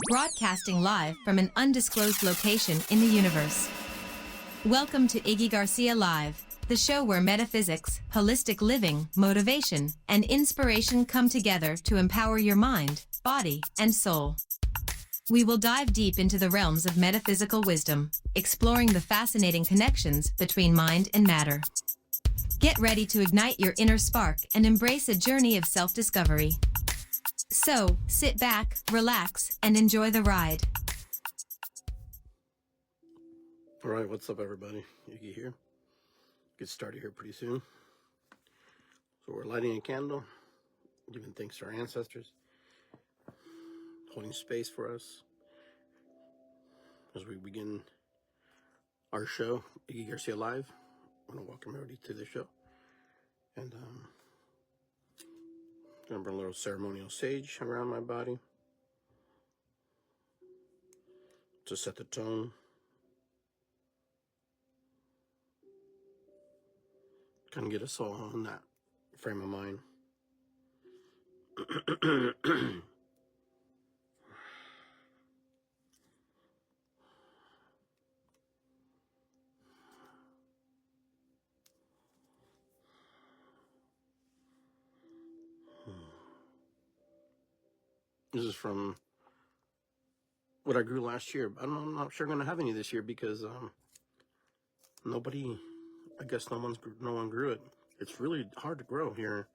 broadcasting live from an undisclosed location in the universe. Welcome to Iggy Garcia Live, the show where metaphysics, holistic living, motivation, and inspiration come together to empower your mind, body, and soul. We will dive deep into the realms of metaphysical wisdom, exploring the fascinating connections between mind and matter. Get ready to ignite your inner spark and embrace a journey of self-discovery. So, sit back, relax, and enjoy the ride. All right, what's up, everybody? Iggy here. Get started here pretty soon. So we're lighting a candle, giving thanks to our ancestors, holding space for us as we begin our show, Iggy Garcia Live. I want to welcome everybody to the show. And gonna bring a little ceremonial sage around my body to set the tone. Kind of get us all in that frame of mind. This is from what I grew last year. I'm not sure I'm gonna have any this year because nobody, I guess no one grew it. It's really hard to grow here.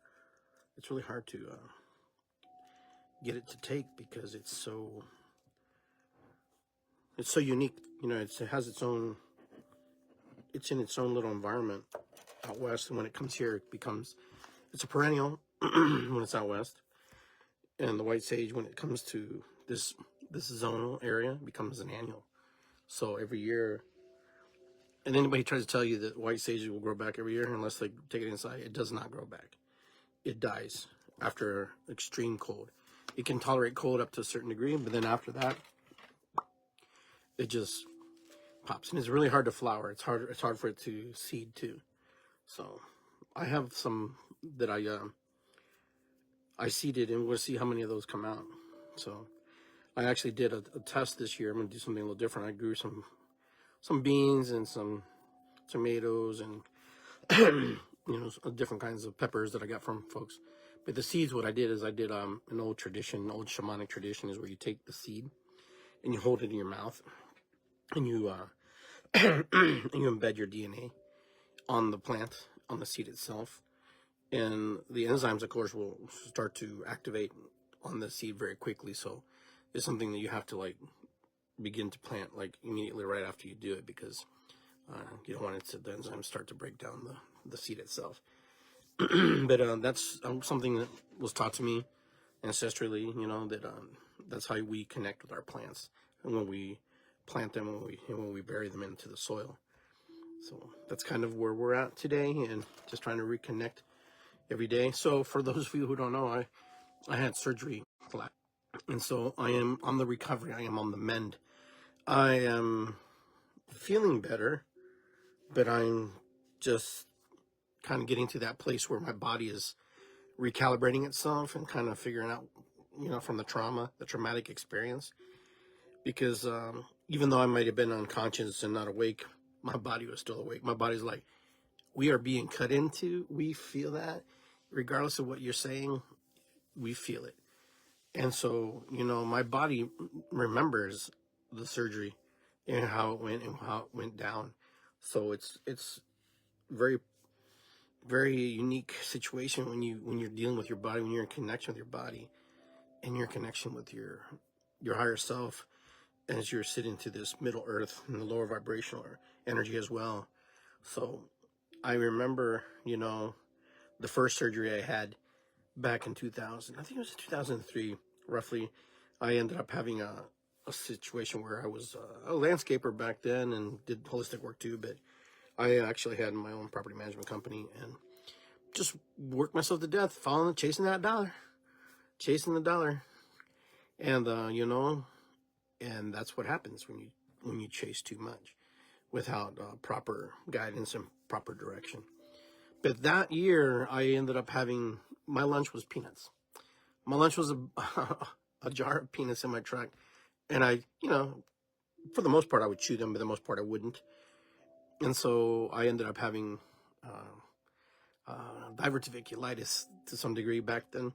It's really hard to get it to take because it's so unique. You know, it has its own. It's in its own little environment out west, and when it comes here, it's a perennial when it's out west. And the white sage, when it comes to this zonal area, becomes an annual. So every year, and anybody tries to tell you that white sage will grow back every year, unless they take it inside, it does not grow back. It dies after extreme cold. It can tolerate cold up to a certain degree, but then after that, it just pops. And it's really hard to flower. It's hard for it to seed too. So I have some that I seeded, and we'll see how many of those come out. So I actually did a test this year. I'm going to do something a little different. I grew some beans and some tomatoes and different kinds of peppers that I got from folks. But the seeds, what I did is I did an old shamanic tradition is where you take the seed and you hold it in your mouth and you and you embed your DNA on the plant, on the seed itself. And the enzymes, of course, will start to activate on the seed very quickly. So it's something that you have to begin to plant immediately right after you do it, because you don't want the enzymes start to break down the seed itself. But that's something that was taught to me ancestrally. That's how we connect with our plants, and when we plant them, when we bury them into the soil. So that's kind of where we're at today, and just trying to reconnect every day. So for those of you who don't know, I had surgery, and so I am on the recovery. I am on the mend. I am feeling better, but I'm just kind of getting to that place where my body is recalibrating itself and kind of figuring out, from the traumatic experience. Because even though I might have been unconscious and not awake, my body was still awake. My body's like, we are being cut into. We feel that. Regardless of what you're saying, we feel it. And so, my body remembers the surgery and how it went down. So it's very, very unique situation when you're dealing with your body, when you're in connection with your body and your connection with your higher self, as you're sitting to this middle earth and the lower vibrational energy as well. So I remember, the first surgery I had back in 2000, I think it was 2003, roughly. I ended up having a situation where I was a landscaper back then and did holistic work too, but I actually had my own property management company and just worked myself to death, chasing the dollar. And, and that's what happens when you chase too much without proper guidance and proper direction. But that year, I ended up having, my lunch was peanuts. My lunch was a jar of peanuts in my truck, And I, for the most part, I would chew them, but the most part I wouldn't. And so I ended up having diverticulitis to some degree back then,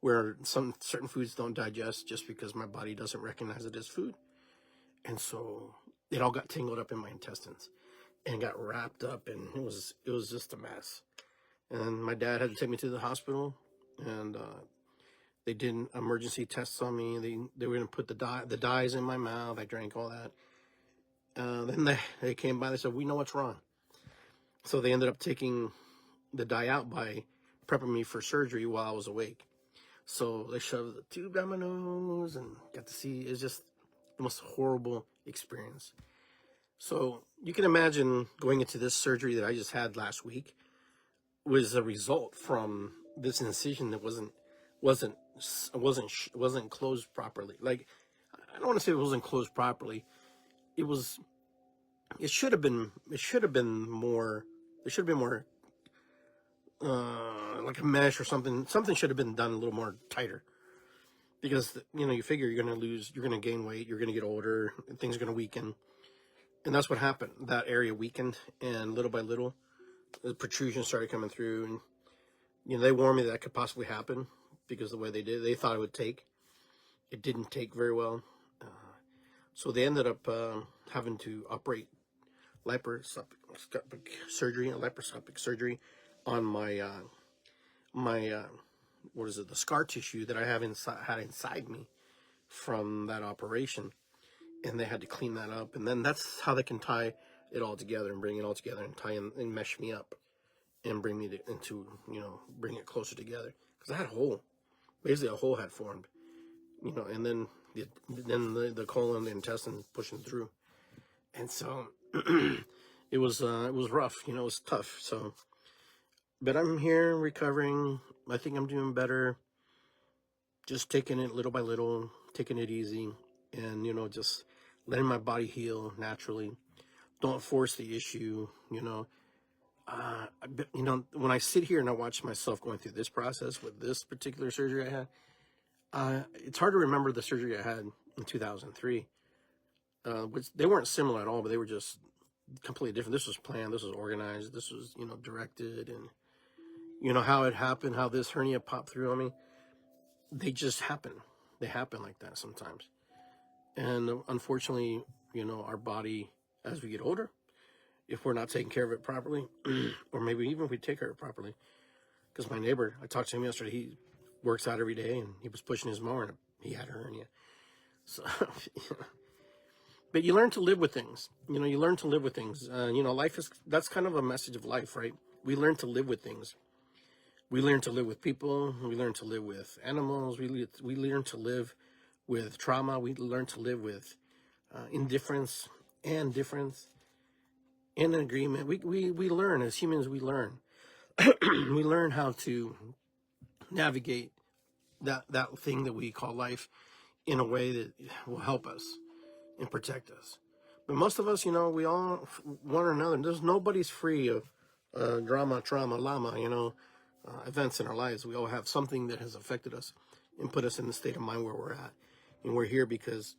where some certain foods don't digest just because my body doesn't recognize it as food. And so it all got tangled up in my intestines and got wrapped up, and it was just a mess. And my dad had to take me to the hospital, and they did emergency tests on me. They were going to put the dyes in my mouth. I drank all that. Then they came by. They said, "We know what's wrong." So they ended up taking the dye out by prepping me for surgery while I was awake. So they shoved the tube down my nose and got to see. It's just the most horrible experience. So you can imagine going into this surgery that I just had last week was a result from this incision that wasn't closed properly. Like, I don't want to say it wasn't closed properly. It should have been more like a mesh or something. Something should have been done a little more tighter, because you figure you're going to gain weight, you're going to get older, and things are going to weaken. And that's what happened. That area weakened, and little by little, the protrusion started coming through. And they warned me that could possibly happen because the way they thought it would take. It didn't take very well. So they ended up having to operate laparoscopic surgery on my the scar tissue that I had inside me from that operation. And they had to clean that up, and then that's how they can tie it all together and bring it all together and tie in and mesh me up and bring me bring it closer together. Because I had a hole, basically a hole had formed, and then the colon, the intestine pushing through, and so it was rough, it was tough. So, but I'm here recovering. I think I'm doing better. Just taking it little by little, taking it easy, and just letting my body heal naturally. Don't force the issue. When I sit here and I watch myself going through this process with this particular surgery I had, it's hard to remember the surgery I had in 2003. Which they weren't similar at all, but they were just completely different. This was planned, this was organized, this was directed, and how it happened, how this hernia popped through on me. They just happen. They happen like that sometimes. And unfortunately, our body, as we get older, if we're not taking care of it properly, or maybe even if we take care of it properly, because my neighbor, I talked to him yesterday, he works out every day, and he was pushing his mower, and he had a hernia. So, but you learn to live with things. You learn to live with things. Life that's kind of a message of life, right? We learn to live with things. We learn to live with people. We learn to live with animals. We learn to live with trauma. We learn to live with indifference and difference and agreement. We learn as humans. We learn. We learn how to navigate that thing that we call life in a way that will help us and protect us. But most of us, we all, one or another, nobody's free of drama, trauma, llama, events in our lives. We all have something that has affected us and put us in the state of mind where we're at. And we're here because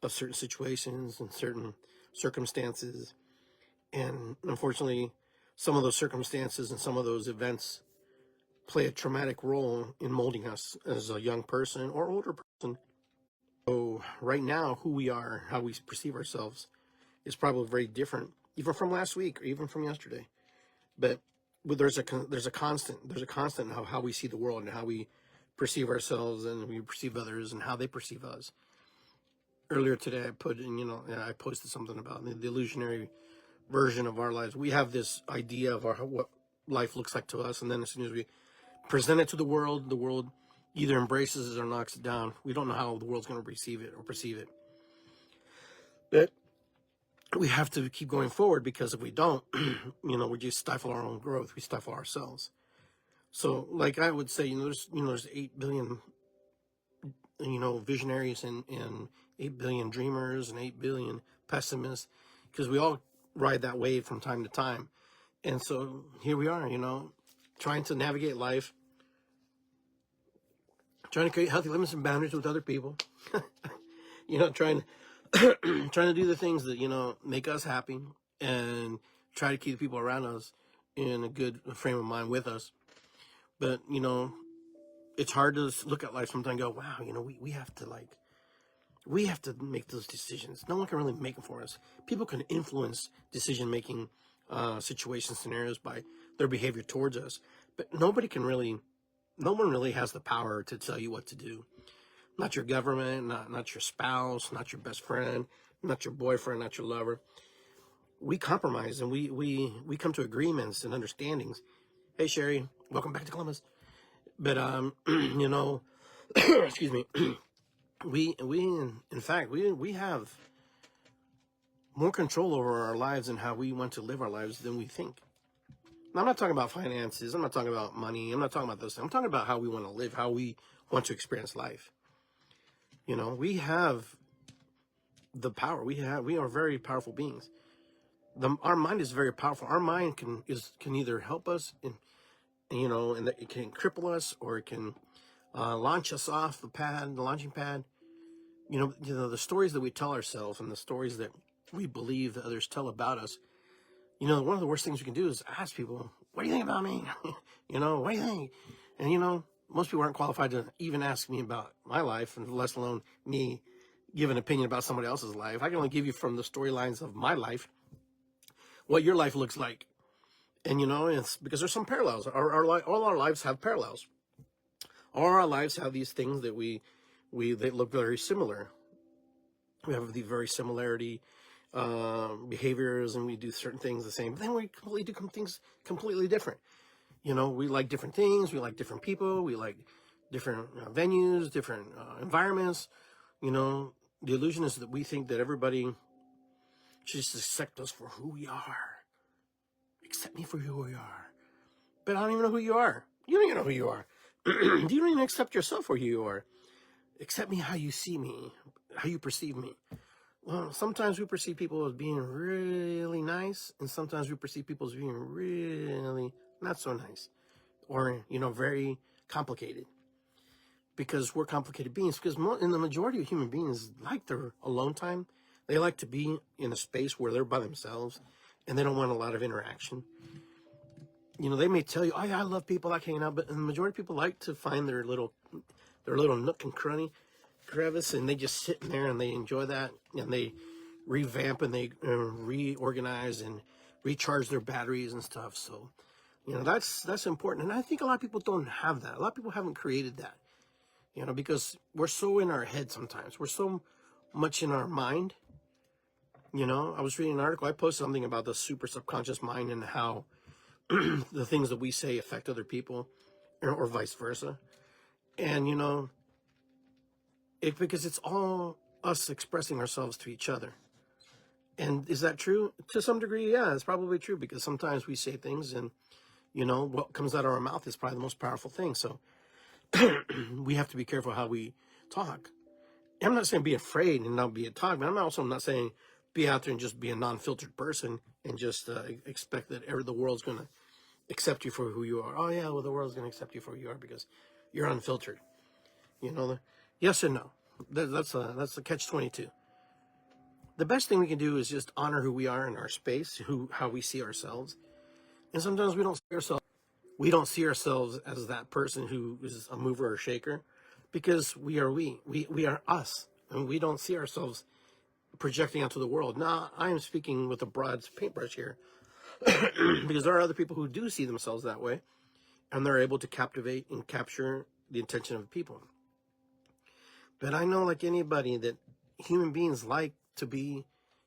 of certain situations and certain circumstances. And unfortunately, some of those circumstances and some of those events play a traumatic role in molding us as a young person or older person. So right now, who we are, how we perceive ourselves, is probably very different, even from last week or even from yesterday. But there's a constant in how we see the world and how we perceive ourselves and we perceive others and how they perceive us. Earlier today, I posted something about the illusionary version of our lives. We have this idea of what life looks like to us, and then as soon as we present it to the world either embraces it or knocks it down. We don't know how the world's going to receive it or perceive it. But we have to keep going forward, because if we don't, we just stifle our own growth. We stifle ourselves. So, like I would say, there's 8 billion, visionaries and 8 billion dreamers and 8 billion pessimists, because we all ride that wave from time to time. And so here we are, trying to navigate life, trying to create healthy limits and boundaries with other people, trying trying to do the things that, make us happy and try to keep the people around us in a good frame of mind with us. But, it's hard to look at life sometimes and go, wow, we have to make those decisions. No one can really make them for us. People can influence decision-making situations, scenarios by their behavior towards us. But no one really has the power to tell you what to do. Not your government, not your spouse, not your best friend, not your boyfriend, not your lover. We compromise and we come to agreements and understandings. Hey, Sherry, welcome back to Columbus. But, excuse me. In fact, we have more control over our lives and how we want to live our lives than we think. Now, I'm not talking about finances. I'm not talking about money. I'm not talking about those things. I'm talking about how we want to live, how we want to experience life. We have the power. We are very powerful beings. Our mind is very powerful. Our mind can either help us and it can cripple us, or it can launch us off the launching pad. The stories that we tell ourselves and the stories that we believe that others tell about us. One of the worst things we can do is ask people, what do you think about me? What do you think? And, most people aren't qualified to even ask me about my life, and less alone me give an opinion about somebody else's life. I can only give you from the storylines of my life what your life looks like. And, it's because there's some parallels. All our lives have parallels. All our lives have these things that they look very similar. We have the very similarity behaviors, and we do certain things the same. But then we completely do things completely different. We like different things. We like different people. We like different venues, different environments. The illusion is that we think that everybody should just accept us for who we are. Accept me for who we are. But I don't even know who you are. You don't even know who you are. You don't even accept yourself for who you are. Accept me how you see me, how you perceive me. Well, sometimes we perceive people as being really nice, and sometimes we perceive people as being really not so nice, or, very complicated. Because we're complicated beings. Because in the majority of human beings like their alone time. They like to be in a space where they're by themselves, and they don't want a lot of interaction. They may tell you, oh yeah, I love people like hanging out, but the majority of people like to find their little nook and crevice, and they just sit in there and they enjoy that, and they revamp and they reorganize and recharge their batteries and stuff. So, that's important. And I think a lot of people don't have that. A lot of people haven't created that, because we're so in our head sometimes. We're so much in our mind. I was reading an article. I posted something about the super subconscious mind and how the things that we say affect other people, or vice versa. And, because it's all us expressing ourselves to each other. And is that true? To some degree, yeah, it's probably true, because sometimes we say things and, what comes out of our mouth is probably the most powerful thing. So we have to be careful how we talk. I'm not saying be afraid and not be a talk, but I'm also not saying be out there and just be a non-filtered person and just expect that the world's going to accept you for who you are. Oh yeah, well, the world's going to accept you for who you are because you're unfiltered. Yes and no. That's a catch-22. The best thing we can do is just honor who we are in our space, how we see ourselves. And sometimes we don't see ourselves as that person who is a mover or shaker, because we are us, and we don't see ourselves projecting out to the world. Now, I am speaking with a broad paintbrush here, because there are other people who do see themselves that way, and they're able to captivate and capture the attention of people. But I know, like anybody, that human beings like to be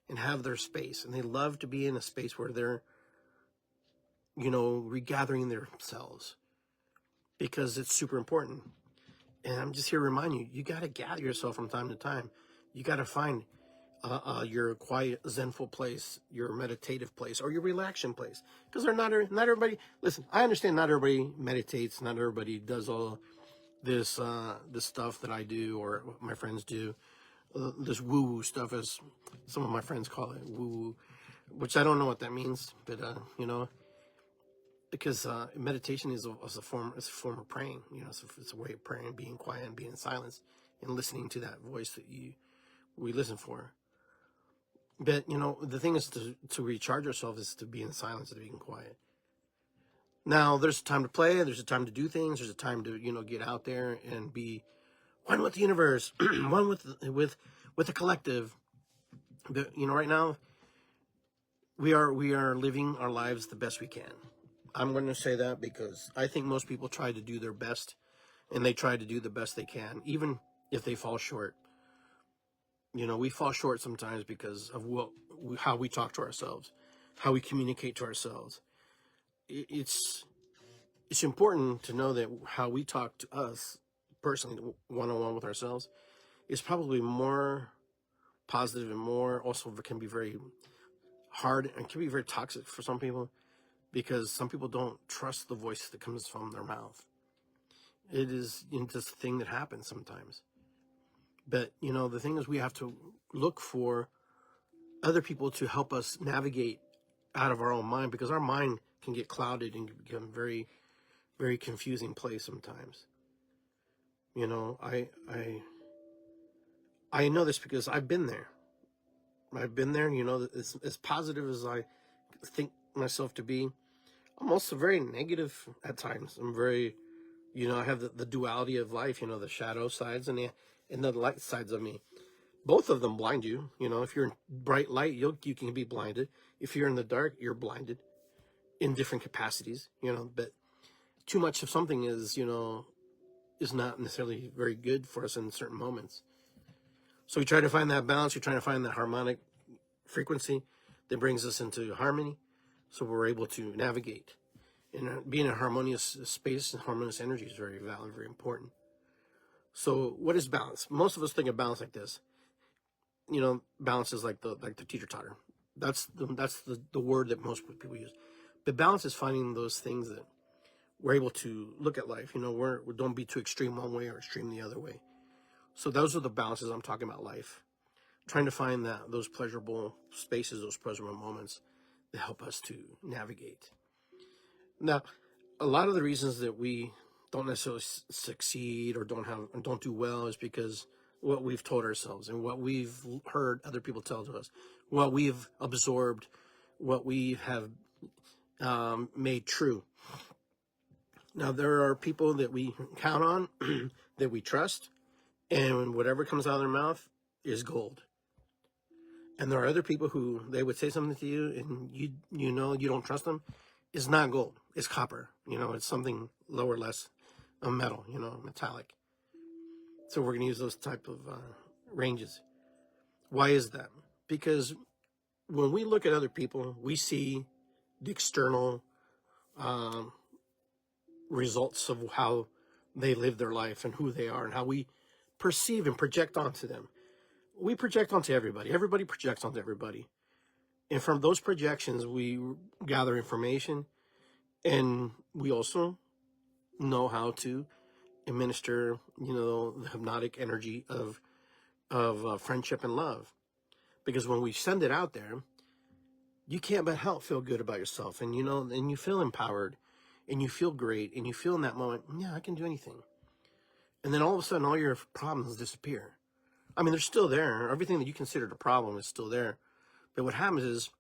and have their space, and they love to be in a space where they're, regathering themselves, because it's super important. And I'm just here to remind you, you got to gather yourself from time to time. You got to find your quiet, zenful place, your meditative place, or your relaxing place. Because not everybody, listen, I understand not everybody meditates, not everybody does all this stuff that I do or what my friends do. This woo-woo stuff, as some of my friends call it, woo-woo, which I don't know what that means, but, because meditation is a form of praying. It's a way of praying, being quiet and being in silence and listening to that voice that you we listen for. But, the thing is to recharge ourselves is to be in silence, to be in quiet. Now, there's a time to play, there's a time to do things, there's a time to, get out there and be one with the universe, one with the collective. But, right now, we are living our lives the best we can. I'm going to say that because I think most people try to do their best, and they try to do the best they can, even if they fall short. We fall short sometimes because of how we talk to ourselves, how we communicate to ourselves. It's important to know that how we talk to us personally, one-on-one with ourselves, is probably more positive and more also can be very hard and can be very toxic for some people, because some people don't trust the voice that comes from their mouth. It is just a thing that happens sometimes. But, the thing is, we have to look for other people to help us navigate out of our own mind, because our mind can get clouded and become very, very confusing place sometimes. I know this because I've been there. As positive as I think myself to be, I'm also very negative at times. I'm very, I have the duality of life, the shadow sides and the light sides of me. Both of them blind you. If you're in bright light, you can be blinded. If you're in the dark, you're blinded in different capacities, but too much of something is not necessarily very good for us in certain moments. So we try to find that balance. We try to find that harmonic frequency that brings us into harmony, so we're able to navigate. And being in a harmonious space and harmonious energy is very valid, very important. So what is balance? Most of us think of balance like this. Balance is like the teacher taught her. That's the word that most people use. But balance is finding those things that we're able to look at life. We don't be too extreme one way or extreme the other way. So those are the balances I'm talking about life. Trying to find those pleasurable spaces, those pleasurable moments that help us to navigate. Now, a lot of the reasons that we don't necessarily succeed or don't do well is because what we've told ourselves and what we've heard other people tell to us, what we've absorbed, what we have made true. Now, there are people that we count on, that we trust, and whatever comes out of their mouth is gold. And there are other people who they would say something to you, and you don't trust them. It's not gold. It's copper. It's something lower, less a metal. Metallic. So we're going to use those type of ranges. Why is that? Because when we look at other people, we see the external results of how they live their life and who they are and how we perceive and project onto them. We project onto everybody. Everybody projects onto everybody. And from those projections, we gather information, and we also know how to administer, the hypnotic energy of friendship and love. Because when we send it out there, you can't but help feel good about yourself, and and you feel empowered, and you feel great, and you feel in that moment, yeah, I can do anything. And then all of a sudden, all your problems disappear. I mean, they're still there. Everything that you considered a problem is still there. But what happens is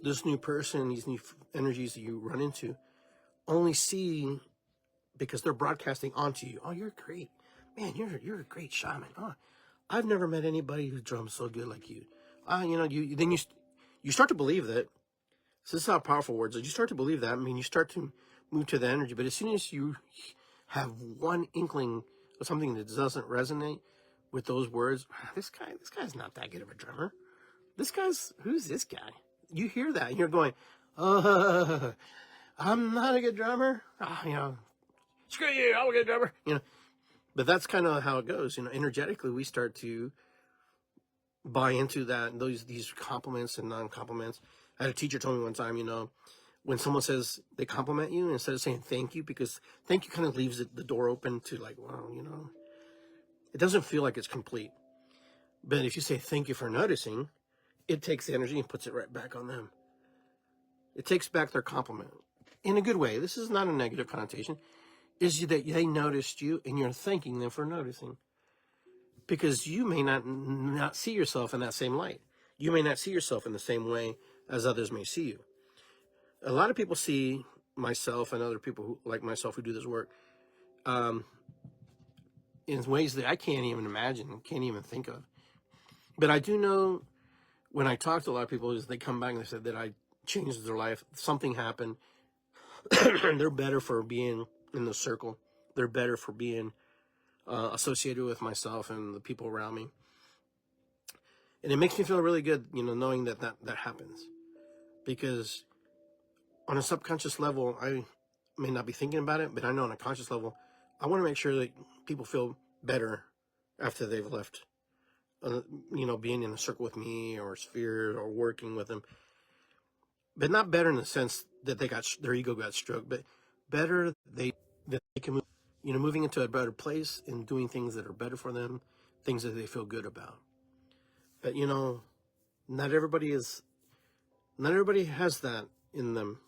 this new person, these new energies that you run into, only see because they're broadcasting onto you. Oh, you're great. Man, you're a great shaman. Oh, I've never met anybody who drums so good like you. You start to believe that. So this is how powerful words are. You start to believe that. I mean, you start to move to the energy. But as soon as you have one inkling of something that doesn't resonate with those words, this guy's not that good of a drummer. Who's this guy? You hear that and you're going, I'm not a good drummer. Screw you, I'm a good drummer. But that's kind of how it goes. Energetically, we start to buy into that, these compliments and non-compliments. I had a teacher tell me one time, when someone says they compliment you, instead of saying thank you, because thank you kind of leaves the door open to like, wow, it doesn't feel like it's complete. But if you say thank you for noticing, it takes the energy and puts it right back on them. It takes back their compliment in a good way. This is not a negative connotation. Is that they noticed you and you're thanking them for noticing. because you may not see yourself in that same light. You may not see yourself in the same way as others may see you. A lot of people see myself and other people who, like myself, who do this work in ways that I can't even imagine, can't even think of. But I do know, when I talk to a lot of people, is they come back and they said that I changed their life. Something happened. They're better for being in the circle. They're better for being associated with myself and the people around me. And it makes me feel really good, knowing that happens. Because on a subconscious level, I may not be thinking about it, but I know on a conscious level, I want to make sure that people feel better after they've left, being in a circle with me or sphere or working with them. But not better in the sense that their ego got stroked, but better that they can move, moving into a better place and doing things that are better for them, things that they feel good about. But not everybody has that in them,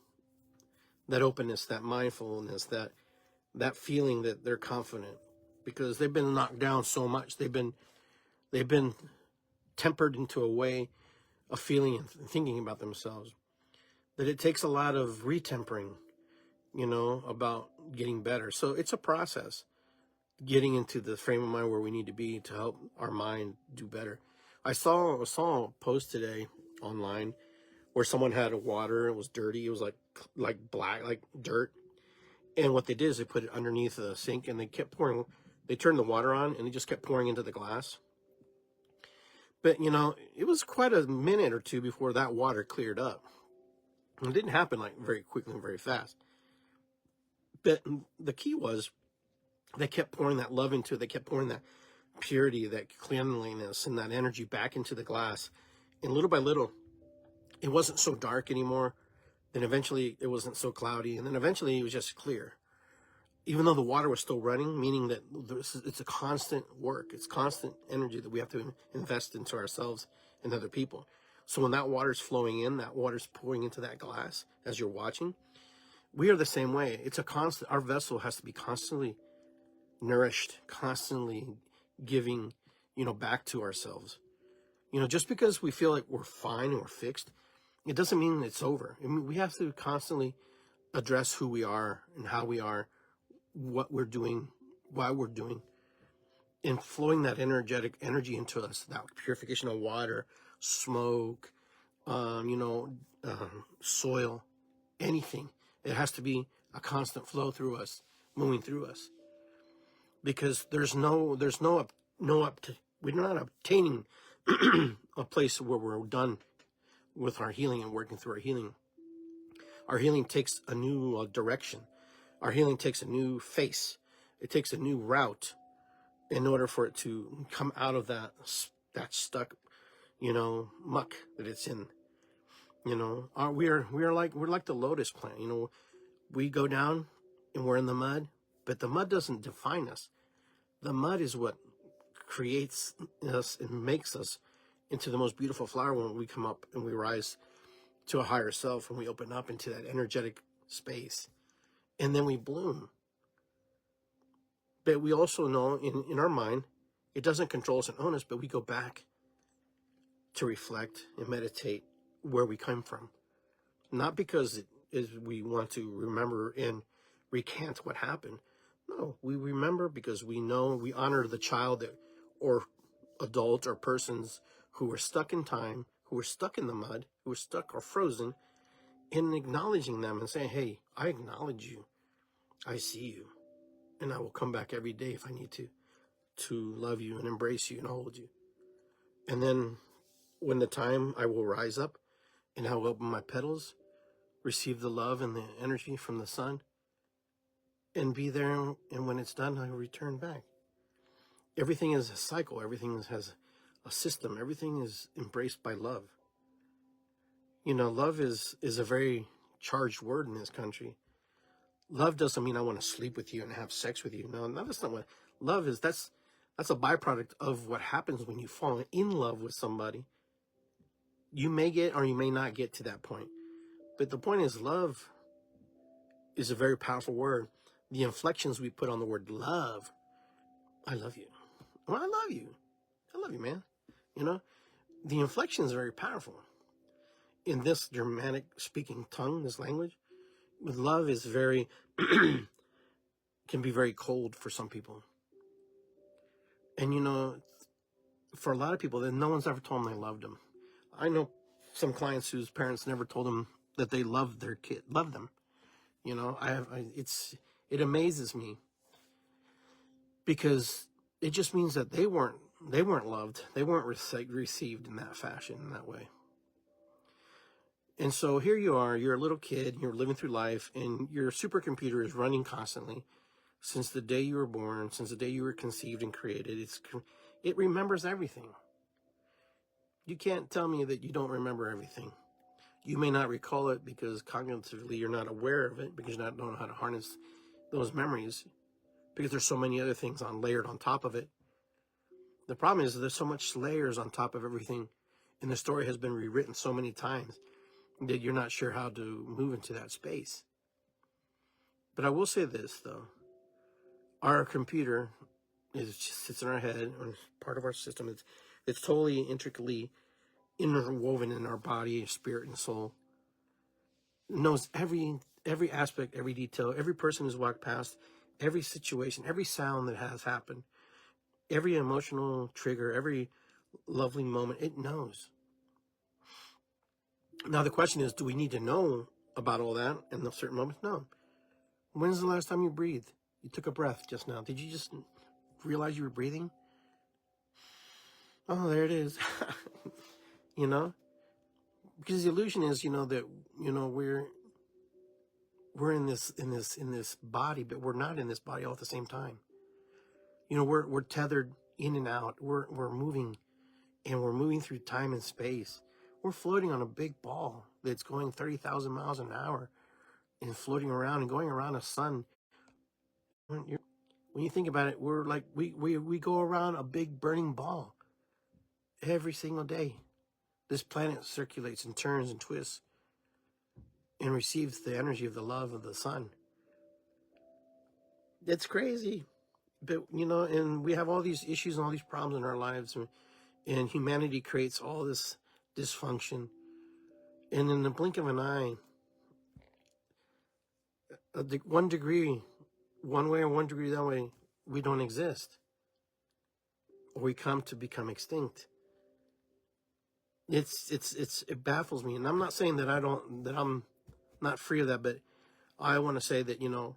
that openness, that mindfulness, that feeling that they're confident, because they've been knocked down so much. They've been tempered into a way of feeling and thinking about themselves, that it takes a lot of retempering, about getting better. So it's a process, getting into the frame of mind where we need to be to help our mind do better. I saw a post today online where someone had a water. It was dirty. It was like black, like dirt. And what they did is they put it underneath the sink, and they kept pouring. They turned the water on, and it just kept pouring into the glass. But, it was quite a minute or two before that water cleared up. It didn't happen very quickly and very fast. But the key was they kept pouring that love into it. They kept pouring that purity, that cleanliness, and that energy back into the glass. And little by little, it wasn't so dark anymore. Then eventually it wasn't so cloudy. And then eventually it was just clear. Even though the water was still running, meaning that it's a constant work. It's constant energy that we have to invest into ourselves and other people. So when that water's flowing in, that water's pouring into that glass as you're watching, we are the same way. It's a constant, our vessel has to be constantly nourished, constantly giving, back to ourselves. Just because we feel like we're fine and we're fixed, it doesn't mean it's over. I mean, we have to constantly address who we are and how we are, what we're doing, why we're doing, and flowing that energetic energy into us, that purification of water, smoke, soil, anything. It has to be a constant flow through us, moving through us. Because we're not obtaining a place where we're done with our healing and working through our healing. Our healing takes a new direction. Our healing takes a new face. It takes a new route in order for it to come out of that stuck, muck that it's in. We're like the lotus plant. We go down and we're in the mud, but the mud doesn't define us. The mud is what creates us and makes us into the most beautiful flower when we come up and we rise to a higher self and we open up into that energetic space. And then we bloom. But we also know in our mind, it doesn't control us and own us, but we go back to reflect and meditate where we come from. Not because we want to remember and recant what happened. No, we remember because we know, we honor the child or adult or persons who were stuck in time, who were stuck in the mud, who were stuck or frozen, and acknowledging them and saying, hey, I acknowledge you. I see you. And I will come back every day if I need to love you and embrace you and hold you. And then when the time, I will rise up and I will open my petals, receive the love and the energy from the sun, and be there. And when it's done, I will return back. Everything is a cycle. Everything has a system. Everything is embraced by love. Love is a very charged word in this country. Love doesn't mean I want to sleep with you and have sex with you. No, that's not what love is. That's a byproduct of what happens when you fall in love with somebody. You may get or you may not get to that point. But the point is, love is a very powerful word. The inflections we put on the word love, I love you. Well, I love you. I love you, man. You know, the inflection is very powerful. In this Germanic speaking tongue, this language, with love is very, can be very cold for some people. And, you know, for a lot of people, then no one's ever told them they loved them. I know some clients whose parents never told them that they loved their kid, loved them. You know, it amazes me because it just means that they weren't loved. They weren't received in that fashion, in that way. And so here you are, you're a little kid, you're living through life, and your supercomputer is running constantly since the day you were born, since the day you were conceived and created. It remembers everything. You can't tell me that you don't remember everything. You may not recall it because cognitively you're not aware of it, because you don't know how to harness those memories, because there's so many other things layered on top of it. The problem is there's so much layers on top of everything, and the story has been rewritten so many times that you're not sure how to move into that space. But I will say this, though. Our computer sits in our head, or part of our system. It's totally intricately interwoven in our body, spirit, and soul. It knows every aspect, every detail, every person who's walked past, every situation, every sound that has happened, every emotional trigger, every lovely moment. It knows. Now the question is, do we need to know about all that in a certain moment? No. When's the last time you breathed? You took a breath just now. Did you just realize you were breathing? Oh, there it is. You know? Because the illusion is, you know, that, you know, we're in this body, but we're not in this body all at the same time. You know, we're tethered in and out. We're moving, and we're moving through time and space. We're floating on a big ball that's going 30,000 miles an hour and floating around and going around a sun. When you think about it, we're like, we go around a big burning ball every single day. This planet circulates and turns and twists and receives the energy of the love of the sun. It's crazy. But, you know, and we have all these issues and all these problems in our lives, and humanity creates all this dysfunction. And in the blink of an eye, 1 degree one way or 1 degree that way, we don't exist, or we come to become extinct. It baffles me, and I'm not saying that I'm not free of that, but I want to say that, you know,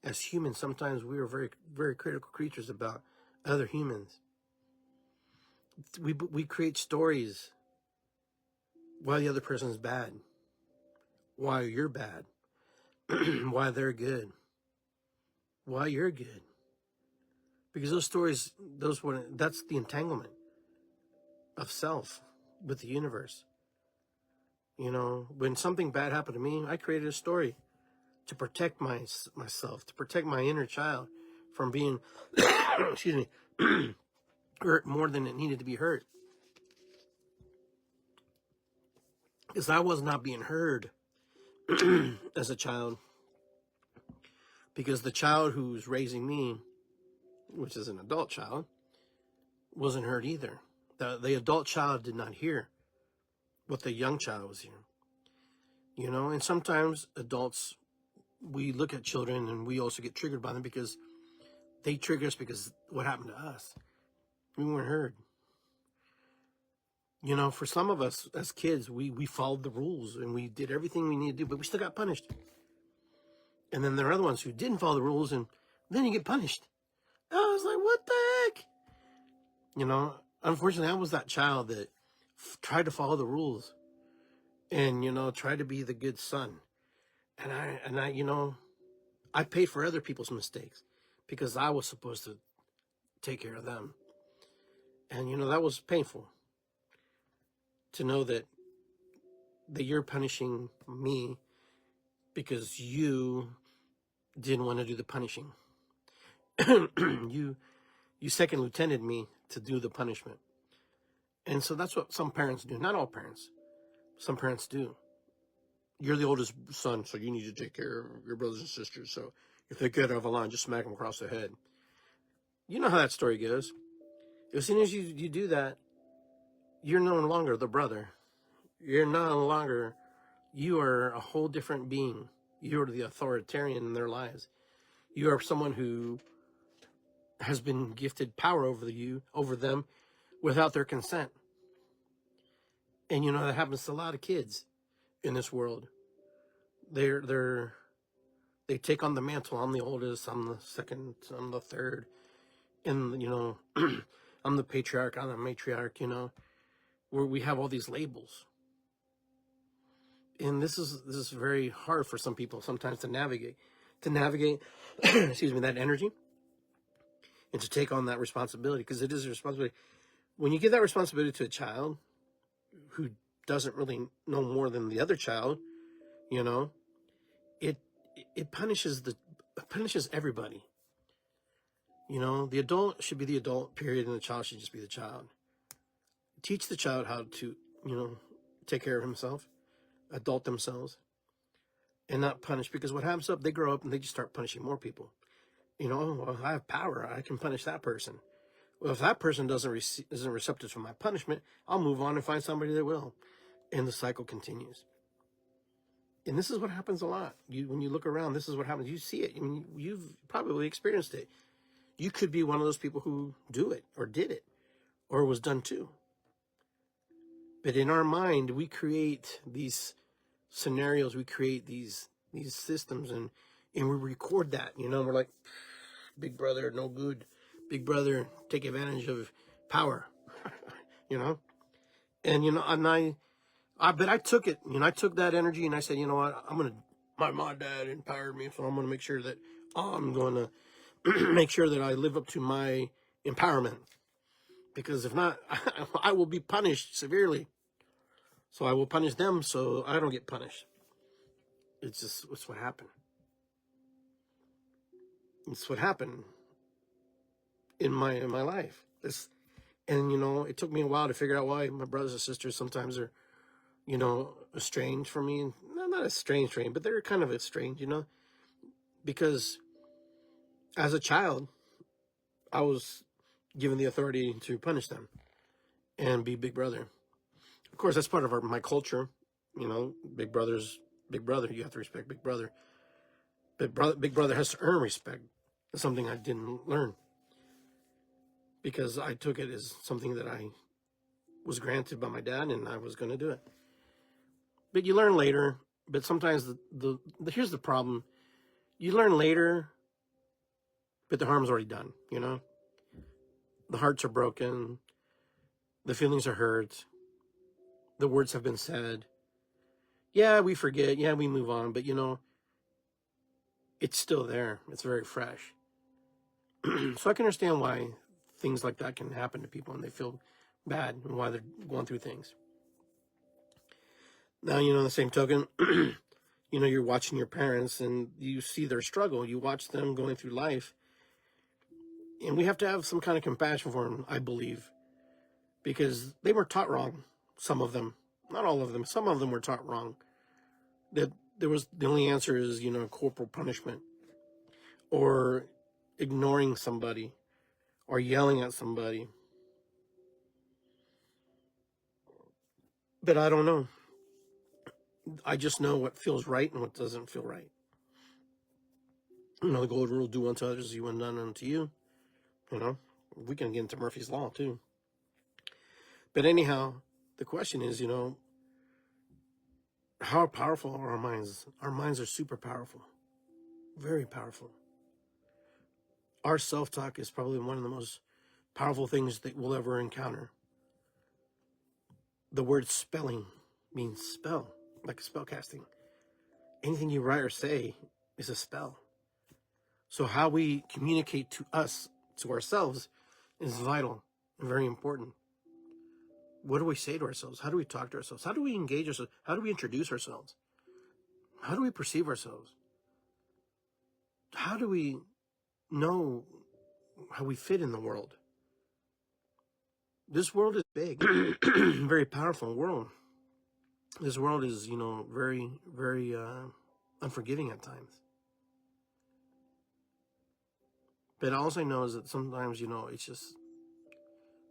as humans, sometimes we are very, very critical creatures about other humans. We create stories why the other person is bad, why you're bad, why they're good, why you're good. Because those stories, that's the entanglement of self with the universe. You know, when something bad happened to me, I created a story to protect myself, to protect my inner child from being, excuse me, hurt more than it needed to be hurt. Because I was not being heard as a child. Because the child who's raising me, which is an adult child, wasn't heard either. The adult child did not hear what the young child was hearing. You know, and sometimes adults, we look at children and we also get triggered by them because they trigger us because what happened to us. We weren't heard. You know, for some of us as kids, we followed the rules and we did everything we needed to do, but we still got punished. And then there are other ones who didn't follow the rules, and then you get punished. I was like, what the heck? You know, unfortunately, I was that child that tried to follow the rules and, you know, tried to be the good son. And I, you know, I paid for other people's mistakes because I was supposed to take care of them. And, you know, that was painful to know that you're punishing me because you didn't want to do the punishing. You second lieutenanted me to do the punishment. And so that's what some parents do. Not all parents. Some parents do. You're the oldest son, so you need to take care of your brothers and sisters. So if they get out of a line, just smack them across the head. You know how that story goes. As soon as you do that, you're no longer the brother. You're no longer, you are a whole different being. You're the authoritarian in their lives. You are someone who has been gifted power over them without their consent. And that happens to a lot of kids in this world. They take on the mantle. I'm the oldest, I'm the second, I'm the third. And, I'm the patriarch, I'm the matriarch, where we have all these labels. And this is very hard for some people sometimes to navigate, excuse me, that energy and to take on that responsibility, because it is a responsibility. When you give that responsibility to a child who doesn't really know more than the other child, it punishes everybody. The adult should be the adult, period, and the child should just be the child. Teach the child how to, take care of himself, adult themselves, and not punish. Because what happens they grow up and they just start punishing more people. Well, I have power, I can punish that person. Well, if that person isn't receptive to my punishment, I'll move on and find somebody that will. And the cycle continues. And this is what happens a lot. When you look around, this is what happens. You see it. I mean, you've probably experienced it. You could be one of those people who do it or did it or was done to. But in our mind, we create these scenarios, we create these systems, and we record that. We're like, big brother, no good. Big brother, take advantage of power. And but I took it. I took that energy and I said, what? My dad empowered me, so I'm gonna make sure that I'm gonna make sure that I live up to my empowerment. Because if not, I will be punished severely. So I will punish them so I don't get punished. It's what happened. It's what happened in my life. And it took me a while to figure out why my brothers and sisters sometimes are, estranged from me. Not estranged, but they're kind of estranged, because as a child, I was given the authority to punish them and be big brother. Of course, that's part of my culture. Big brother's big brother. You have to respect big brother. But big brother has to earn respect. That's something I didn't learn, because I took it as something that I was granted by my dad, and I was going to do it. But you learn later. But sometimes here's the problem: you learn later, but the harm's already done. The hearts are broken, the feelings are hurt, the words have been said. Yeah, we forget. Yeah, we move on. But it's still there. It's very fresh. So I can understand why things like that can happen to people and they feel bad and why they're going through things. Now, on the same token, you're watching your parents and you see their struggle. You watch them going through life. And we have to have some kind of compassion for them, I believe, because they were taught wrong. Some of them, not all of them, some of them were taught wrong. That the only answer is, corporal punishment, or ignoring somebody, or yelling at somebody. But I don't know. I just know what feels right and what doesn't feel right. The golden rule: do unto others as you want done unto you. We can get into Murphy's Law too. But anyhow, the question is, how powerful are our minds? Our minds are super powerful, very powerful. Our self-talk is probably one of the most powerful things that we'll ever encounter. The word spelling means spell, like spell casting. Anything you write or say is a spell. So how we communicate to ourselves, is vital and very important. What do we say to ourselves? How do we talk to ourselves? How do we engage ourselves? How do we introduce ourselves? How do we perceive ourselves? How do we know how we fit in the world? This world is big, very powerful world. This world is, very, very unforgiving at times. But all I know is that sometimes, it's just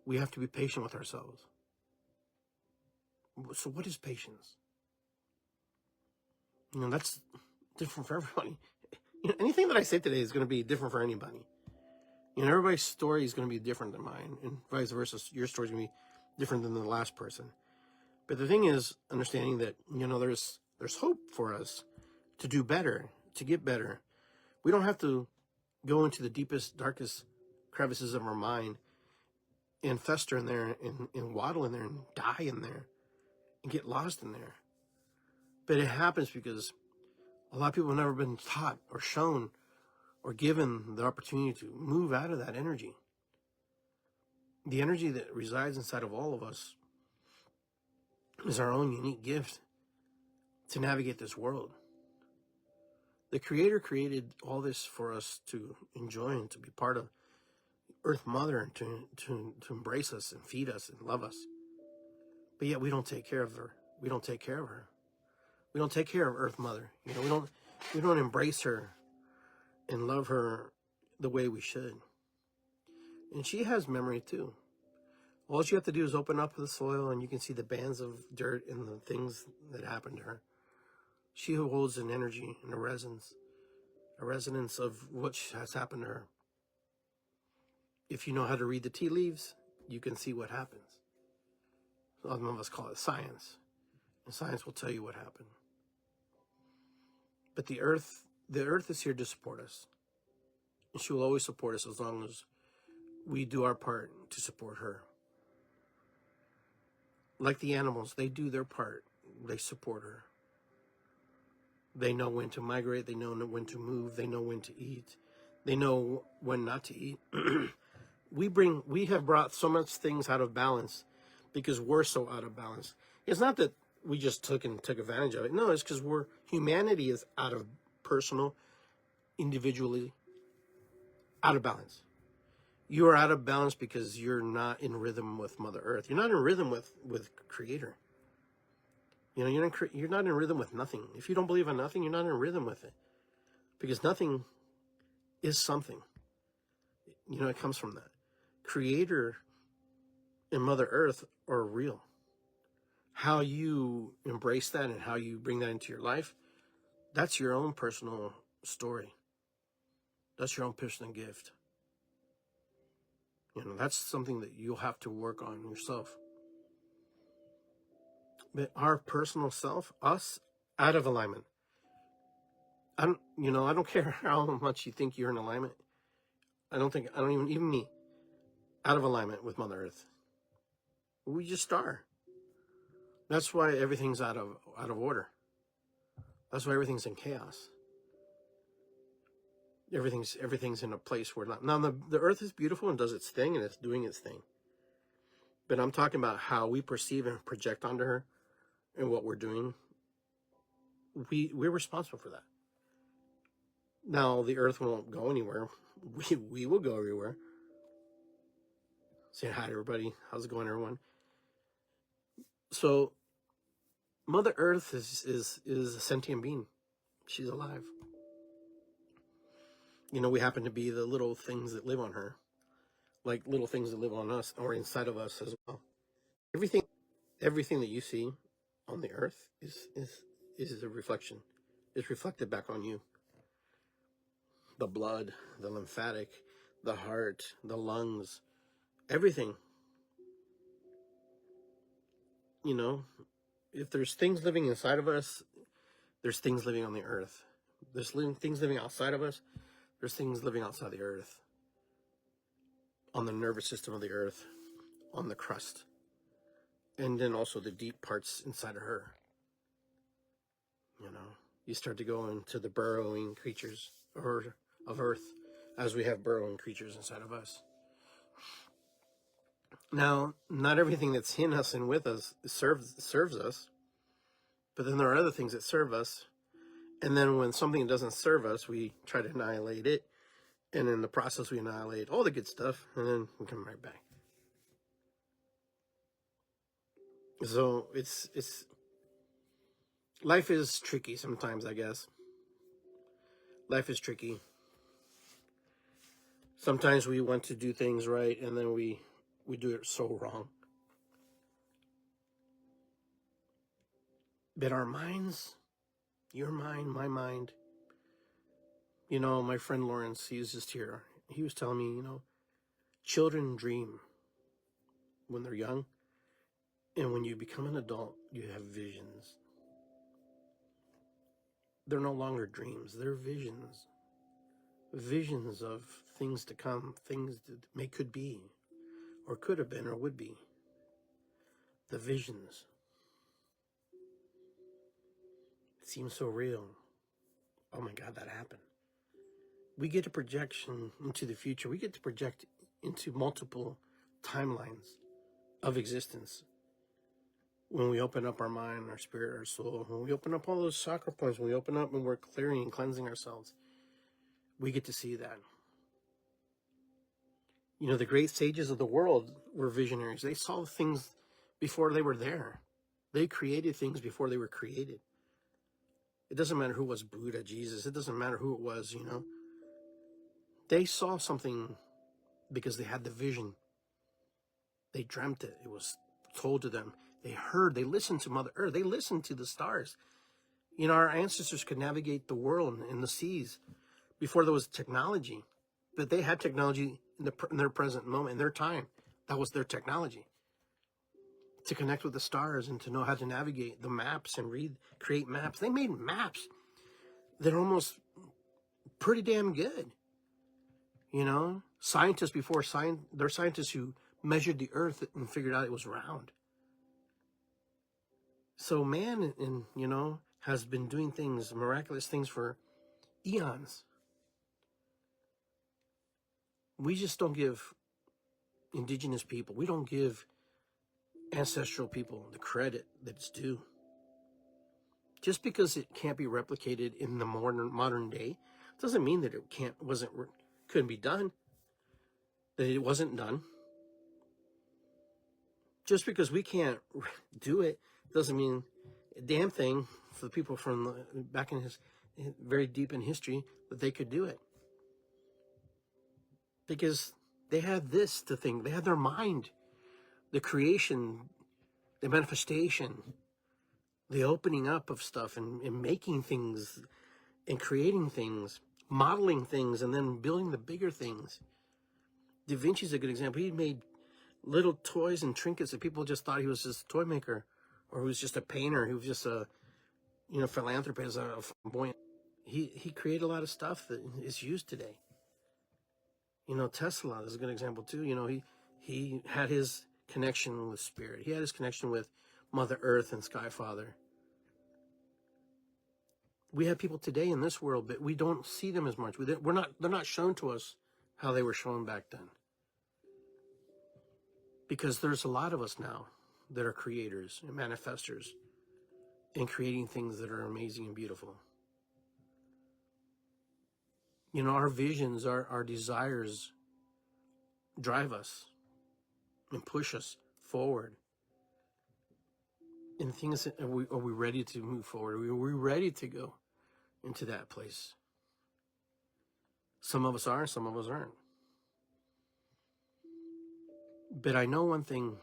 we have to be patient with ourselves. So what is patience? That's different for everybody. Anything that I say today is going to be different for anybody. Everybody's story is going to be different than mine, and vice versa. Your story is going to be different than the last person. But the thing is, understanding that, there's hope for us to do better, to get better. We don't have to go into the deepest, darkest crevices of our mind and fester in there and waddle in there and die in there and get lost in there. But it happens because a lot of people have never been taught or shown or given the opportunity to move out of that energy. The energy that resides inside of all of us is our own unique gift to navigate this world. The Creator created all this for us to enjoy and to be part of Earth Mother and to embrace us and feed us and love us. But yet we don't take care of her. We don't take care of her. We don't take care of Earth Mother. We don't embrace her and love her the way we should. And she has memory too. All you have to do is open up the soil and you can see the bands of dirt and the things that happened to her. She holds an energy and a resonance of what has happened to her. If you know how to read the tea leaves, you can see what happens. Some of us call it science. And science will tell you what happened. But the earth is here to support us. And she will always support us as long as we do our part to support her. Like the animals, they do their part. They support her. They know when to migrate. They know when to move. They know when to eat. They know when not to eat. We have brought so much things out of balance because we're so out of balance. It's not that we just took advantage of it. No, it's because humanity is out of personal, individually, out of balance. You are out of balance because you're not in rhythm with Mother Earth. You're not in rhythm with Creator. You're not in rhythm with nothing. If you don't believe in nothing, you're not in rhythm with it. Because nothing is something. It comes from that. Creator and Mother Earth are real. How you embrace that and how you bring that into your life, that's your own personal story. That's your own personal gift. That's something that you'll have to work on yourself. But our personal self, us, out of alignment. I don't care how much you think you're in alignment. Even me, out of alignment with Mother Earth. We just are. That's why everything's out of order. That's why everything's in chaos. Everything's in a place where not. Now the earth is beautiful and does its thing and it's doing its thing. But I'm talking about how we perceive and project onto her and what we're doing. We're responsible for that. Now the earth won't go anywhere. We will go everywhere. Saying hi to everybody. How's it going, everyone? So Mother Earth is a sentient being. She's alive. We happen to be the little things that live on her, like little things that live on us or inside of us as well. Everything that you see on the earth is a reflection. It's reflected back on you. The blood, the lymphatic, the heart, the lungs, everything. If there's things living inside of us, there's things living on the earth. There's things living outside of us. There's things living outside the earth, on the nervous system of the earth, on the crust, and then also the deep parts inside of her. You start to go into the burrowing creatures of earth, as we have burrowing creatures inside of us. Now, not everything that's in us and with us serves us, but then there are other things that serve us. And then when something doesn't serve us, we try to annihilate it. And in the process, we annihilate all the good stuff. And then we come right back. So it's life is tricky sometimes, I guess. Life is tricky. Sometimes we want to do things right. And then we We do it so wrong. But our minds, your mind, my mind, my friend Lawrence, he's just here. He was telling me, children dream when they're young. And when you become an adult, you have visions. They're no longer dreams, they're visions. Visions of things to come, things that could be, or could have been, or would be. The visions. It seems so real. Oh my God, that happened. We get a projection into the future. We get to project into multiple timelines of existence. When we open up our mind, our spirit, our soul, when we open up all those chakra points, when we open up and we're clearing and cleansing ourselves, we get to see that. The great sages of the world were visionaries. They saw things before they were there. They created things before they were created. It doesn't matter who was Buddha, Jesus. It doesn't matter who it was, They saw something because they had the vision. They dreamt it. It was told to them. They heard. They listened to Mother Earth. They listened to the stars. Our ancestors could navigate the world and the seas before there was technology. But they had technology in their present moment, in their time. That was their technology. To connect with the stars and to know how to navigate the maps and create maps. They made maps that are almost pretty damn good. Scientists before there are scientists who measured the earth and figured out it was round. So man, has been doing things, miraculous things for eons. We just don't give indigenous people, we don't give ancestral people the credit that it's due. Just because it can't be replicated in the modern day doesn't mean that it couldn't be done, that it wasn't done. Just because we can't do it doesn't mean a damn thing for the people from back in very deep in history that they could do it. Because they had this to think. They had their mind, the creation, the manifestation, the opening up of stuff and making things and creating things, modeling things, and then building the bigger things. Da Vinci's a good example. He made little toys and trinkets that people just thought he was just a toy maker, or he was just a painter, he was just a philanthropist, a flamboyant. He created a lot of stuff that is used today. Tesla is a good example too. He had his connection with spirit. He had his connection with Mother Earth and Sky Father. We have people today in this world, but we don't see them as much. They're not shown to us how they were shown back then. Because there's a lot of us now that are creators and manifestors and creating things that are amazing and beautiful. Our visions, our desires drive us and push us forward. And things, are we ready to move forward? Are we ready to go into that place? Some of us are, some of us aren't. But I know one thing,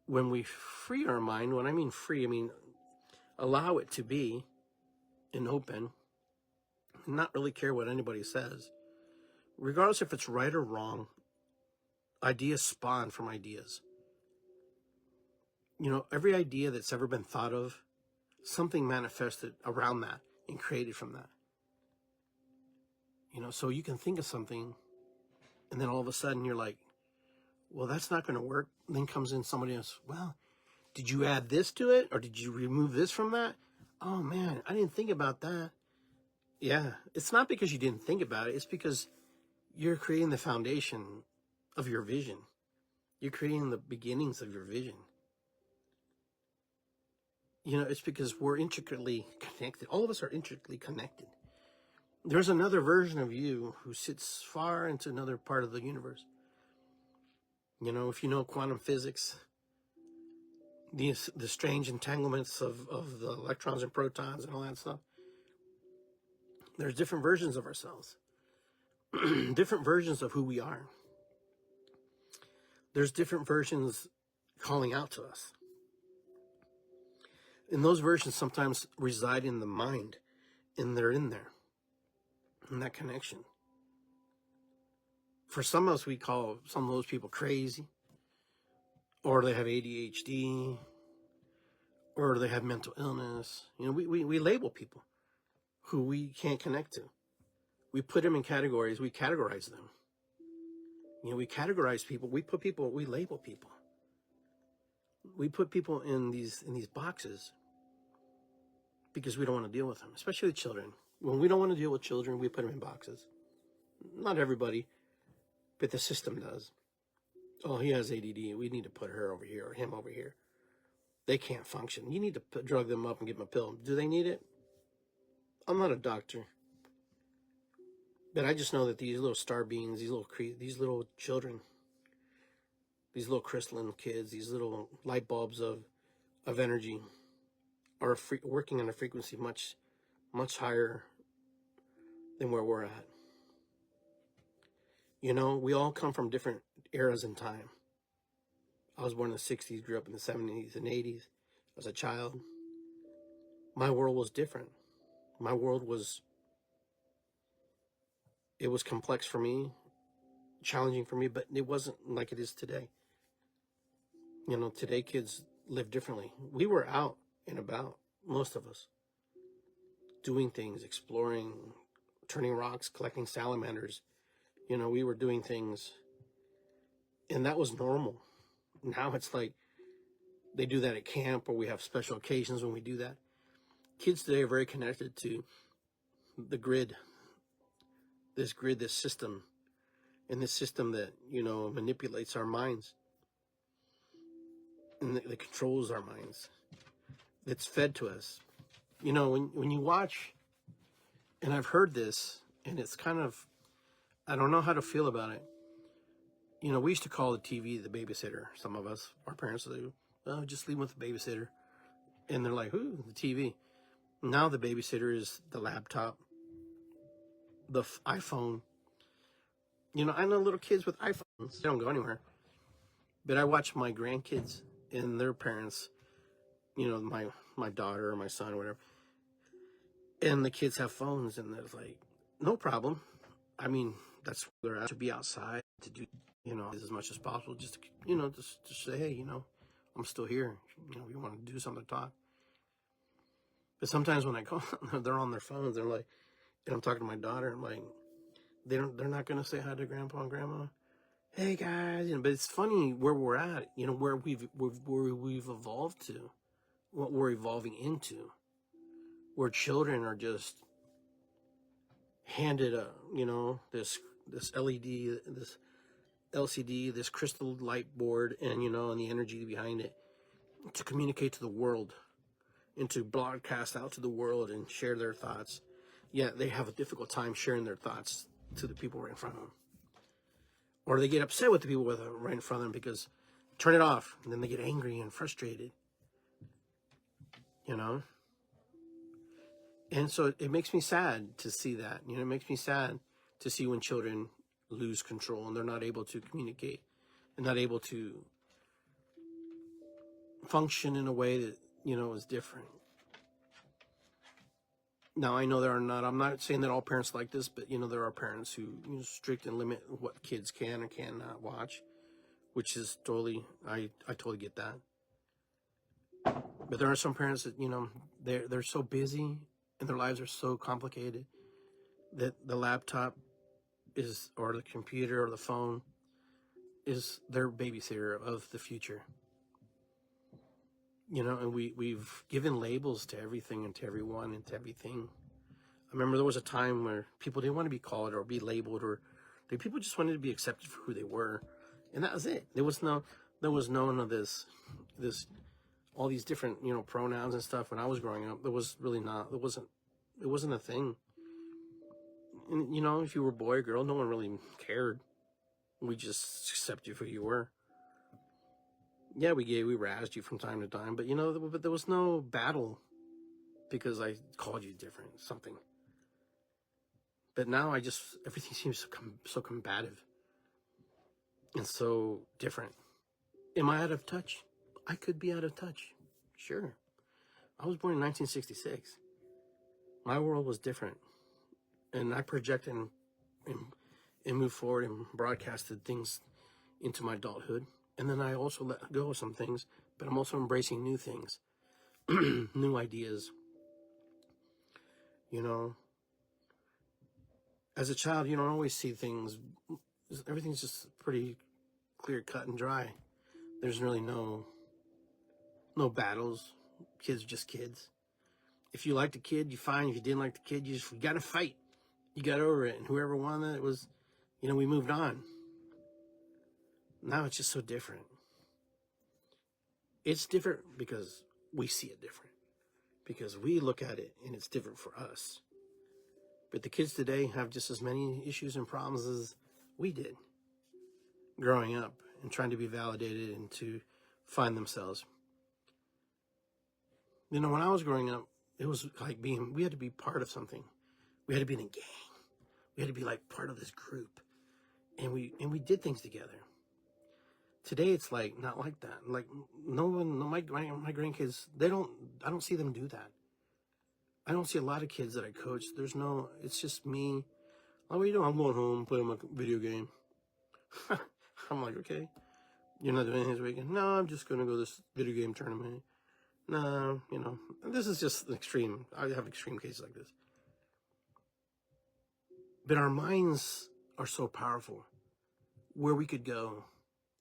when we free our mind, when I mean free, I mean allow it to be and open, and not really care what anybody says, regardless if it's right or wrong. Ideas spawn from ideas. Every idea that's ever been thought of, something manifested around that and created from that. So you can think of something, and then all of a sudden you're like, well, that's not going to work. Then comes in somebody else. Well, did you add this to it? Or did you remove this from that? Oh man, I didn't think about that. Yeah, it's not because you didn't think about it. It's because you're creating the foundation of your vision. You're creating the beginnings of your vision. It's because we're intricately connected. All of us are intricately connected. There's another version of you who sits far into another part of the universe. If you know quantum physics, the strange entanglements of the electrons and protons and all that stuff, there's different versions of ourselves, different versions of who we are. there's different versions calling out to us. And those versions sometimes reside in the mind, and they're in there, in that connection. For some of us, we call some of those people crazy, or they have ADHD, or they have mental illness. You know, we label people who we can't connect to. We put them in categories. We categorize them. You know, we categorize people. We label people. We put people in these boxes because we don't want to deal with them, especially the children. When we don't want to deal with children, we put them in boxes. Not everybody, but the system does. Oh, he has ADD. We need to put her over here or him over here. They can't function. You need to drug them up and give them a pill. Do they need it? I'm not a doctor. But I just know that these little star beings, these little children, these little crystalline kids, these little light bulbs of energy are working on a frequency much, much higher than where we're at. You know, we all come from different eras in time. I was born in the 60s, grew up in the 70s and 80s as a child. My world was different. My world was, it was complex for me, challenging for me, but it wasn't like it is today. You know, today kids live differently. We were out and about, most of us, doing things, exploring, turning rocks, collecting salamanders. You know, we were doing things, and that was normal. Now it's like they do that at camp, or we have special occasions when we do that. Kids today are very connected to the grid, this system, and this system that, you know, manipulates our minds and that controls our minds. It's fed to us. You know, when you watch, and I've heard this, and it's kind of, I don't know how to feel about it. You know, we used to call the TV the babysitter. Some of us, our parents, do, oh, just leave with the babysitter. And they're like, ooh, the TV. Now the babysitter is the laptop, the iPhone. You know, I know little kids with iPhones. They don't go anywhere. But I watch my grandkids and their parents, you know, my daughter or my son or whatever. And the kids have phones, and they're like, no problem. I mean, that's where they're at, to be outside, to do, you know, as much as possible. Just to, you know, just say, hey, you know, I'm still here. You know, you want to do something to talk. But sometimes when I go, they're on their phones. They're like, and I'm talking to my daughter. I'm like, they're not going to say hi to grandpa and grandma. Hey guys, you know, but it's funny where we're at. You know, where we've evolved to, what we're evolving into, where children are just handed a, you know, this LED, this LCD, this crystal light board, and, you know, and the energy behind it to communicate to the world and to broadcast out to the world and share their thoughts. Yet they have a difficult time sharing their thoughts to the people right in front of them. Or they get upset with the people right in front of them because turn it off, and then they get angry and frustrated. You know? And so it makes me sad to see that. You know, it makes me sad to see when children lose control and they're not able to communicate and not able to function in a way that, you know, is different. Now, I know I'm not saying that all parents like this, but, you know, there are parents who, you know, strict and limit what kids can or cannot watch, which is totally, I totally get that. But there are some parents that, you know, they're so busy and their lives are so complicated that the laptop is, or the computer or the phone is their babysitter of the future. You know, and we've given labels to everything and to everyone and to everything. I remember there was a time where people didn't want to be called or be labeled, or people just wanted to be accepted for who they were, and that was it. There was none of this all these different, you know, pronouns and stuff. When I was growing up, there wasn't a thing. And, you know, if you were a boy or girl, no one really cared. We just accepted you for who you were. Yeah, we razzed you from time to time, but, you know, but there was no battle because I called you different, something. But now everything seems so combative and so different. Am I out of touch? I could be out of touch. Sure. I was born in 1966. My world was different. And I projected and moved forward and broadcasted things into my adulthood. And then I also let go of some things, but I'm also embracing new things, new ideas. You know, as a child, you don't always see things. Everything's just pretty clear cut and dry. There's really no battles. Kids are just kids. If you liked a kid, you fine. If you didn't like the kid, you got to fight. You got over it. And whoever won that, it was, we moved on. Now it's just so different. It's different because we see it different. Because we look at it and it's different for us. But the kids today have just as many issues and problems as we did growing up and trying to be validated and to find themselves. When I was growing up, it was like we had to be part of something. We had to be in a gang. We had to be like part of this group. And we did things together. Today, it's like not like that. Like my grandkids, I don't see them do that. I don't see a lot of kids that I coach. It's just me. Oh, what are you doing? I'm going home, playing my video game. I'm like, okay. You're not doing anything this weekend? No, I'm just going to go to this video game tournament. No, this is just extreme. I have extreme cases like this. But our minds are so powerful. Where we could go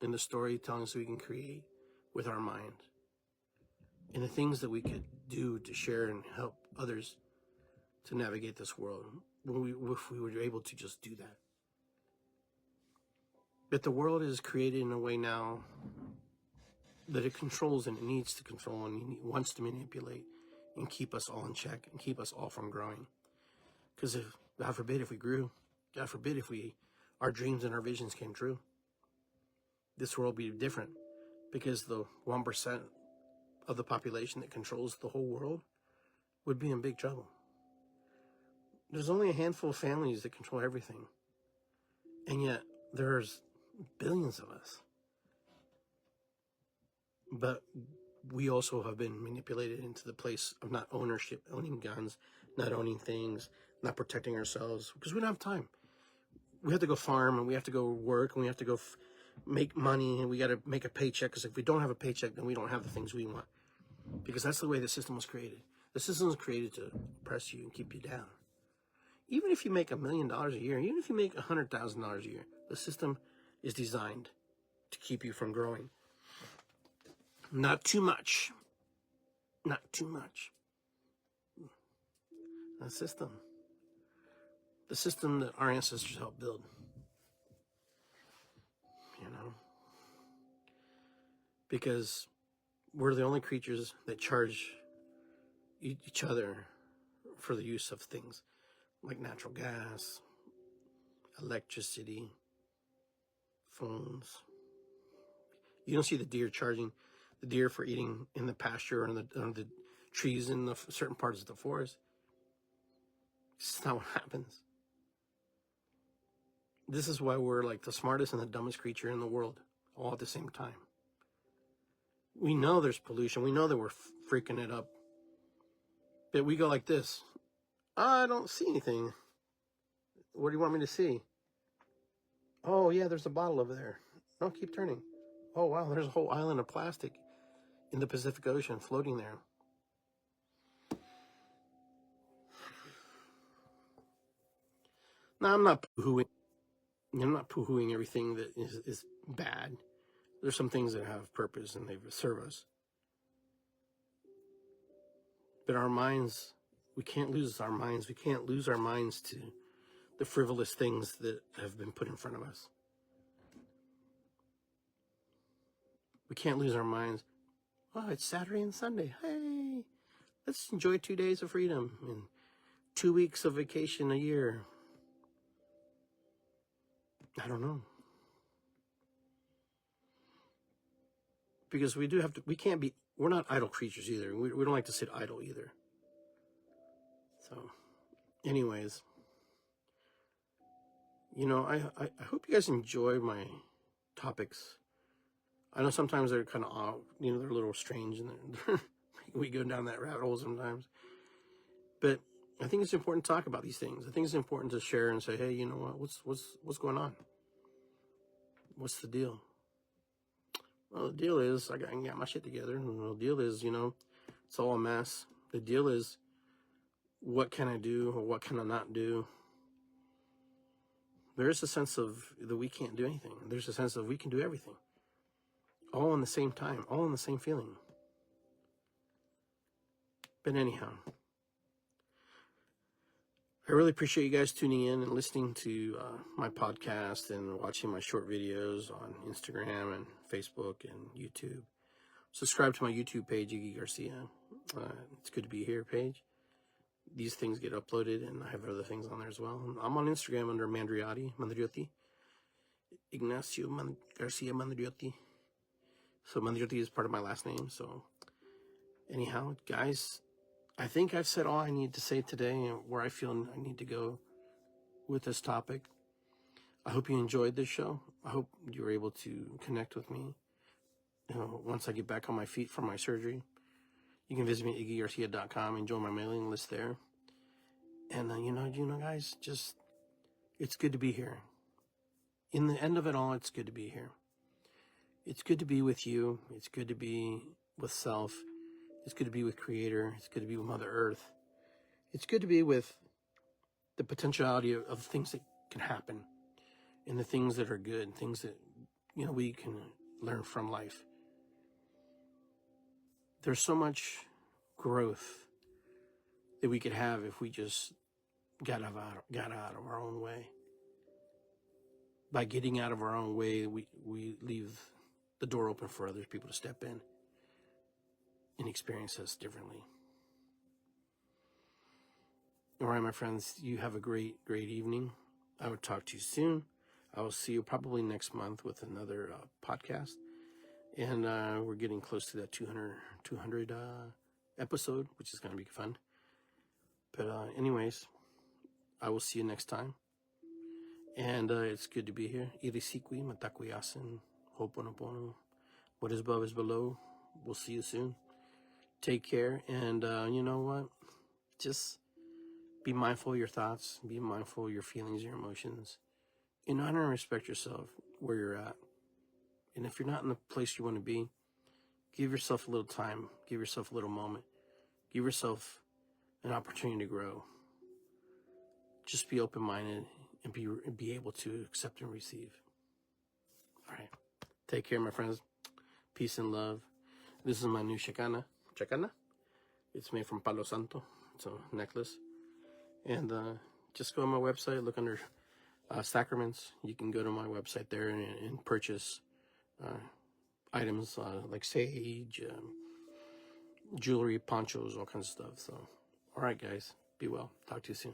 in the storytelling so we can create with our mind. And the things that we could do to share and help others to navigate this world. If we were able to just do that. But the world is created in a way now that it controls and it needs to control and it wants to manipulate and keep us all in check and keep us all from growing. Because if, God forbid, if we grew, God forbid if our dreams and our visions came true, this world would be different because the 1% of the population that controls the whole world would be in big trouble. There's only a handful of families that control everything. And yet there's billions of us. But we also have been manipulated into the place of not owning guns, not owning things, not protecting ourselves, because we don't have time. We have to go farm, and we have to go work, and we have to go make money, and we got to make a paycheck, because if we don't have a paycheck, then we don't have the things we want. Because that's the way the system was created. The system was created to oppress you and keep you down. Even if you make $1 million a year, even if you make $100,000 a year, the system is designed to keep you from growing. Not too much. Not too much. The system that our ancestors helped build. Because we're the only creatures that charge each other for the use of things like natural gas, electricity, phones. You don't see the deer charging the deer for eating in the pasture or on the trees in the certain parts of the forest. It's not what happens. This is why we're like the smartest and the dumbest creature in the world all at the same time. We know there's pollution. We know that we're freaking it up. But we go like this. I don't see anything. What do you want me to see? Oh, yeah, there's a bottle over there. No, keep turning. Oh, wow, there's a whole island of plastic in the Pacific Ocean floating there. Now, I'm not poo-hooing everything that is bad. There's some things that have purpose and they serve us. But our minds, we can't lose our minds. We can't lose our minds to the frivolous things that have been put in front of us. We can't lose our minds. Oh, it's Saturday and Sunday. Hey, let's enjoy 2 days of freedom and 2 weeks of vacation a year. I don't know. Because we're not idle creatures either. We don't like to sit idle either. So, anyways, I hope you guys enjoy my topics. I know sometimes they're kind of off, you know, they're a little strange, and we go down that rabbit hole sometimes. But I think it's important to talk about these things. I think it's important to share and say, hey, you know what? What's going on? What's the deal? Well, the deal is I got my shit together. And the deal is, you know, it's all a mess. The deal is, what can I do or what can I not do? There is a sense of that we can't do anything. There's a sense of we can do everything. All in the same time, all in the same feeling. But anyhow, I really appreciate you guys tuning in and listening to my podcast and watching my short videos on Instagram and Facebook and YouTube. Subscribe to my YouTube page, Iggy Garcia. It's good to be here page. These things get uploaded, and I have other things on there as well. I'm on Instagram under Mandriotti. Ignacio Garcia Mandriotti. So Mandriotti is part of my last name. So anyhow, guys, I think I've said all I need to say today and where I feel I need to go with this topic. I hope you enjoyed this show. I hope you were able to connect with me. You know, once I get back on my feet from my surgery, you can visit me at iggygarcia.com and join my mailing list there. And you know, guys, just it's good to be here. In the end of it all, it's good to be here. It's good to be with you. It's good to be with self. It's good to be with Creator. It's good to be with Mother Earth. It's good to be with the potentiality of things that can happen and the things that are good, things that, you know, we can learn from life. There's so much growth that we could have if we just got out of our own way. By getting out of our own way, we leave the door open for other people to step in and experience us differently. All right, my friends, you have a great evening. I will talk to you soon. I will see you probably next month with another podcast. And we're getting close to that 200 episode, which is going to be fun. But anyways, I will see you next time. And it's good to be here. Irisikwi, matakuyasin, ho'oponopono. What is above is below. We'll see you soon. Take care. And you know what? Just be mindful of your thoughts. Be mindful of your feelings, your emotions. And honor and respect yourself where you're at. And if you're not in the place you want to be, give yourself a little time. Give yourself a little moment. Give yourself an opportunity to grow. Just be open-minded and be able to accept and receive. All right. Take care, my friends. Peace and love. This is my new chacana. It's made from Palo Santo. It's a necklace. And just go on my website, look under sacraments. You can go to my website there and purchase items like sage, jewelry, ponchos, all kinds of stuff. So, all right, guys. Be well. Talk to you soon.